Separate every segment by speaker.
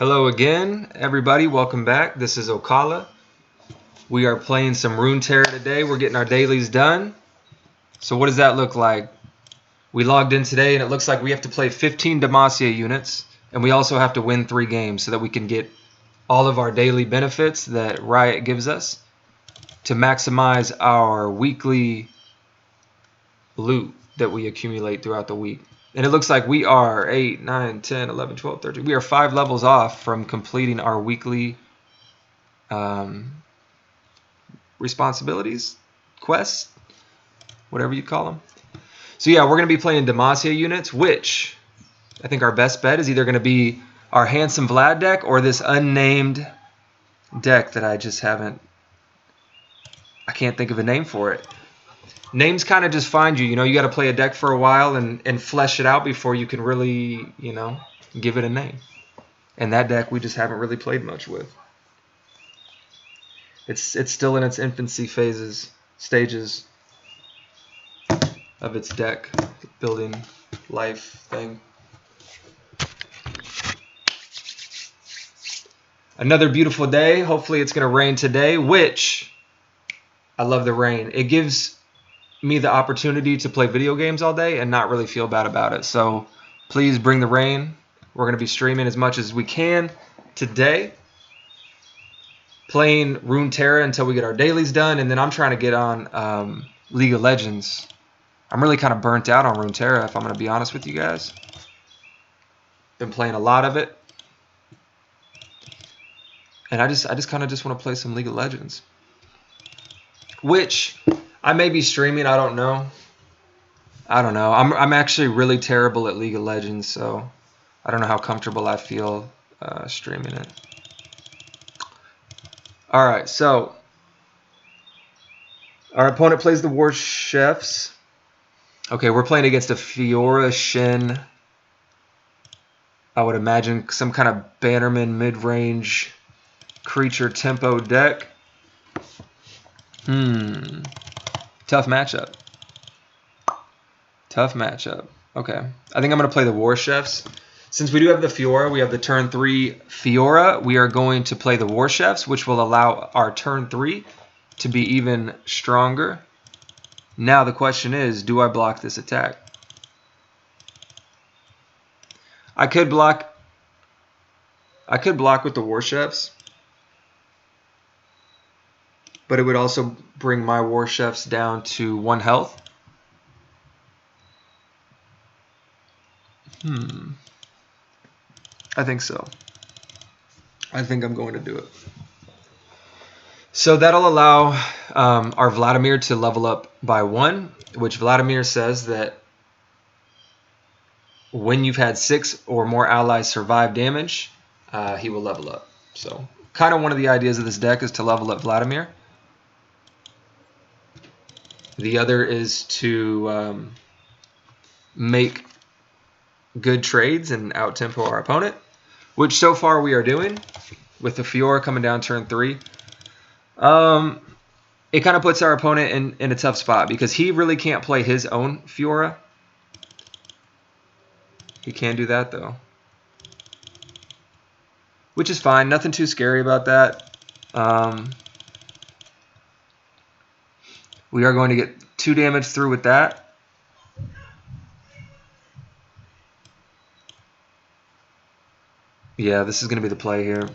Speaker 1: Hello again, everybody. Welcome back. This is Okala. We are playing some Runeterra today. We're getting our dailies done. So what does that look like? We logged in today, and it looks like we have to play 15 Demacia units, and we also have to win 3 games so that we can get all of our daily benefits that Riot gives us to maximize our weekly loot that we accumulate throughout the week. And it looks like we are 8, 9, 10, 11, 12, 13. We are 5 levels off from completing our weekly responsibilities, quests, whatever you call them. So yeah, we're going to be playing Demacia units, which I think our best bet is either going to be our Handsome Vlad deck or this unnamed deck that I can't think of a name for it. Names kind of just find you. You know, you got to play a deck for a while and flesh it out before you can really, you know, give it a name. And that deck we just haven't really played much with. It's still in its infancy stages of its deck building life thing. Another beautiful day. Hopefully it's going to rain today, which I love the rain. It gives me the opportunity to play video games all day and not really feel bad about it. So please bring the rain. We're going to be streaming as much as we can today, playing Runeterra until we get our dailies done, and then I'm trying to get on League of Legends. I'm really kind of burnt out on Runeterra, if I'm going to be honest with you guys. Been playing a lot of it, and I just kind of want to play some League of Legends, which I may be streaming. I don't know. I'm actually really terrible at League of Legends, so I don't know how comfortable I feel streaming it. All right, so our opponent plays the War Chefs. Okay, we're playing against a Fiora Shin. I would imagine some kind of Bannerman mid-range creature tempo deck. Tough matchup. Tough matchup. Okay. I think I'm going to play the War Chefs. Since we do have the Fiora, we have the turn 3 Fiora, we are going to play the War Chefs, which will allow our turn 3 to be even stronger. Now the question is, do I block this attack? I could block with the War Chefs, but it would also bring my War Chefs down to 1 health. I think so. I think I'm going to do it. So that'll allow our Vladimir to level up by 1, which Vladimir says that when you've had 6 or more allies survive damage, he will level up. So kind of one of the ideas of this deck is to level up Vladimir. The other is to make good trades and out-tempo our opponent, which so far we are doing with the Fiora coming down turn 3. It kind of puts our opponent in a tough spot because he really can't play his own Fiora. He can do that, though, which is fine. Nothing too scary about that. We are going to get 2 damage through with that. Yeah, this is going to be the play here.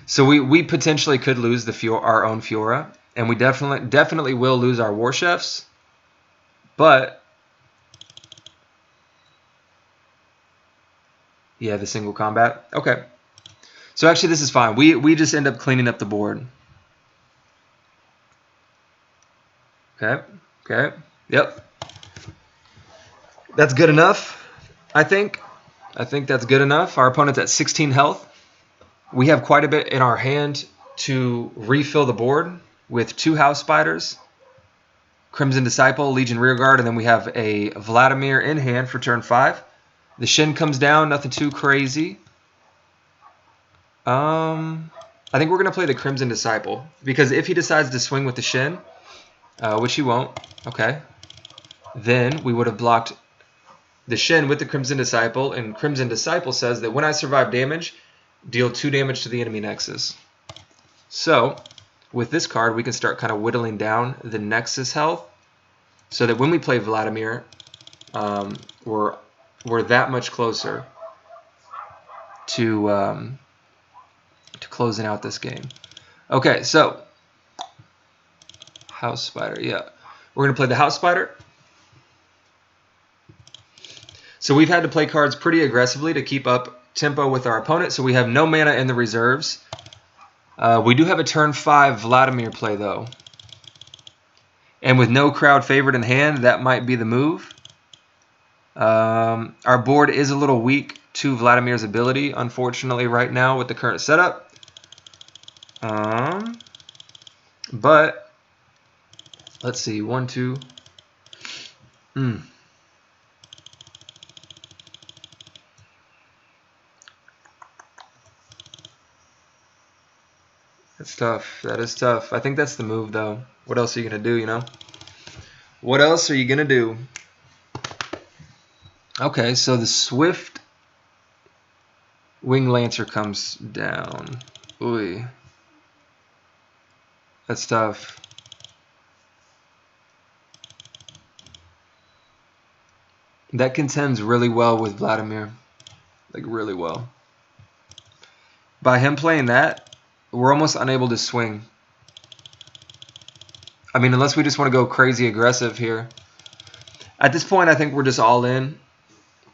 Speaker 1: So we potentially could lose our own Fiora, and we definitely will lose our War Chefs. But yeah, the single combat. Okay. So actually this is fine. We just end up cleaning up the board. Okay. Yep. That's good enough, I think. I think that's good enough. Our opponent's at 16 health. We have quite a bit in our hand to refill the board with 2 House Spiders, Crimson Disciple, Legion Rearguard, and then we have a Vladimir in hand for turn 5. The Shin comes down, nothing too crazy. I think we're going to play the Crimson Disciple, because if he decides to swing with the Shin, which he won't, okay, then we would have blocked the Shin with the Crimson Disciple, and Crimson Disciple says that when I survive damage, deal 2 damage to the enemy Nexus. So, with this card, we can start kind of whittling down the Nexus health so that when we play Vladimir, we're that much closer to closing out this game. Okay, so House Spider, yeah. We're going to play the House Spider. So we've had to play cards pretty aggressively to keep up tempo with our opponent, so we have no mana in the reserves. We do have a turn 5 Vladimir play, though. And with no crowd favorite in hand, that might be the move. Our board is a little weak to Vladimir's ability, unfortunately, right now with the current setup. But, let's see, 1, 2. That's tough. That is tough. I think that's the move, though. What else are you going to do, you know? What else are you going to do? Okay, so the Swift Wing Lancer comes down. Ooh. That's tough. That contends really well with Vladimir. Like, really well. By him playing that, we're almost unable to swing. I mean, unless we just want to go crazy aggressive here. At this point, I think we're just all in.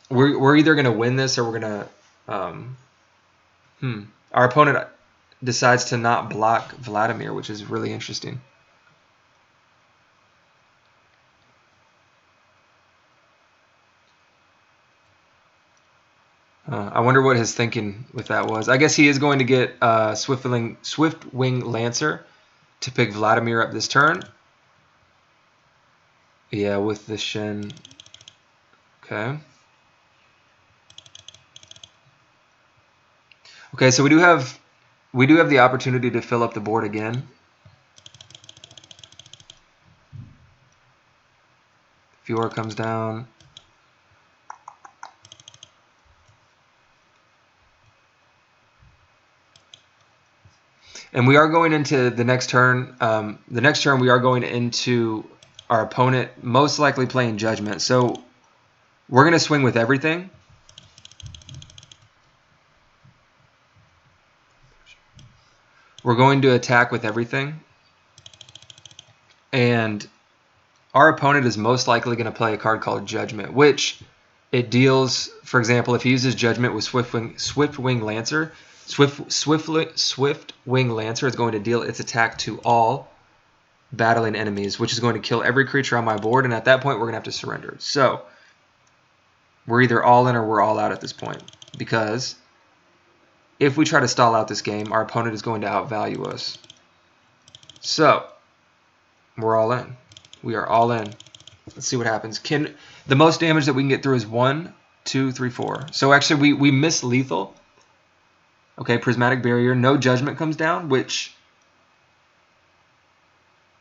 Speaker 1: We're either going to win this or we're going to... Our opponent decides to not block Vladimir, which is really interesting. I wonder what his thinking with that was. I guess he is going to get Swift Wing Lancer to pick Vladimir up this turn. Yeah, with the Shen. Okay. Okay, so we do have the opportunity to fill up the board again. Fiora comes down. And we are going into the next turn. The next turn we are going into our opponent most likely playing Judgment. So we're going to swing with everything. We're going to attack with everything. And our opponent is most likely going to play a card called Judgment, which it deals, for example, if he uses Judgment with Swift Wing Lancer, Swift Wing Lancer is going to deal its attack to all battling enemies, which is going to kill every creature on my board, and at that point we're going to have to surrender. So we're either all in or we're all out at this point, because if we try to stall out this game, our opponent is going to outvalue us. So we're all in. We are all in. Let's see what happens. The most damage that we can get through is 1, 2, 3, 4. So actually we miss lethal. Okay, Prismatic Barrier. No Judgment comes down, which,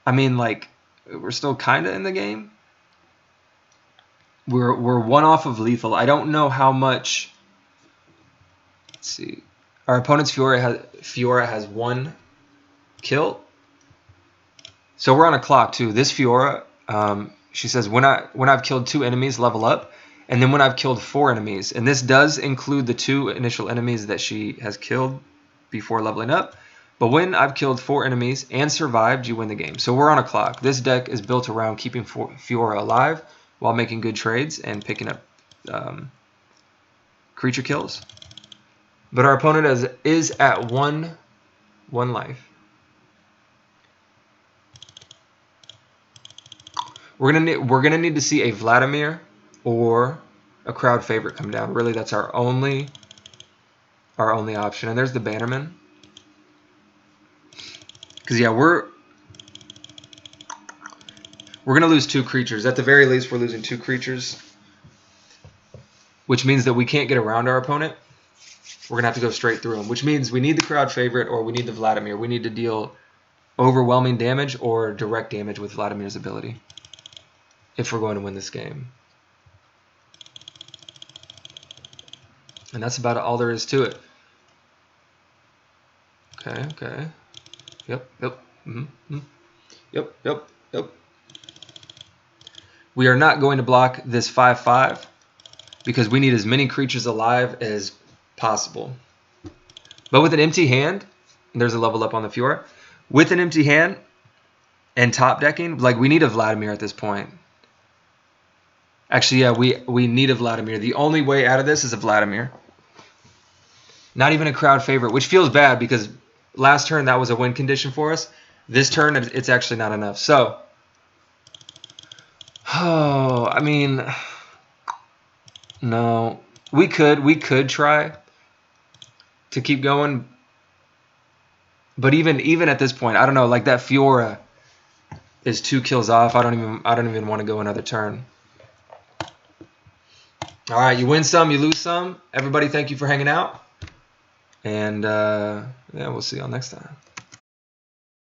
Speaker 1: I mean, like, we're still kind of in the game. We're 1 off of lethal. I don't know how much. Let's see. Our opponent's Fiora has 1 kill. So we're on a clock too. This Fiora, she says when I've killed 2 enemies, level up, and then when I've killed 4 enemies, and this does include the 2 initial enemies that she has killed before leveling up. But when I've killed 4 enemies and survived, you win the game. So we're on a clock. This deck is built around keeping Fiora alive while making good trades and picking up creature kills. But our opponent is at one life. We're gonna need to see a Vladimir or a crowd favorite come down. Really, that's our only option. And there's the Bannerman. Because yeah, we're gonna lose 2 creatures. At the very least, we're losing 2 creatures, which means that we can't get around our opponent. We're gonna have to go straight through him, which means we need the crowd favorite or we need the Vladimir. We need to deal overwhelming damage or direct damage with Vladimir's ability if we're going to win this game. And that's about all there is to it. Okay, okay. Yep, yep. Mm-hmm. Yep, yep, yep. We are not going to block this 5/5 because we need as many creatures alive as possible. But with an empty hand, there's a level up on the Fiora. With an empty hand and top decking, like we need a Vladimir at this point. Actually, yeah, we need a Vladimir. The only way out of this is a Vladimir. Not even a crowd favorite, which feels bad because last turn that was a win condition for us. This turn, it's actually not enough. So, oh, I mean, no. We could try to keep going. But even at this point, I don't know, like that Fiora is 2 kills off. I don't even want to go another turn. All right, you win some, you lose some. Everybody, thank you for hanging out. And yeah, we'll see y'all next time.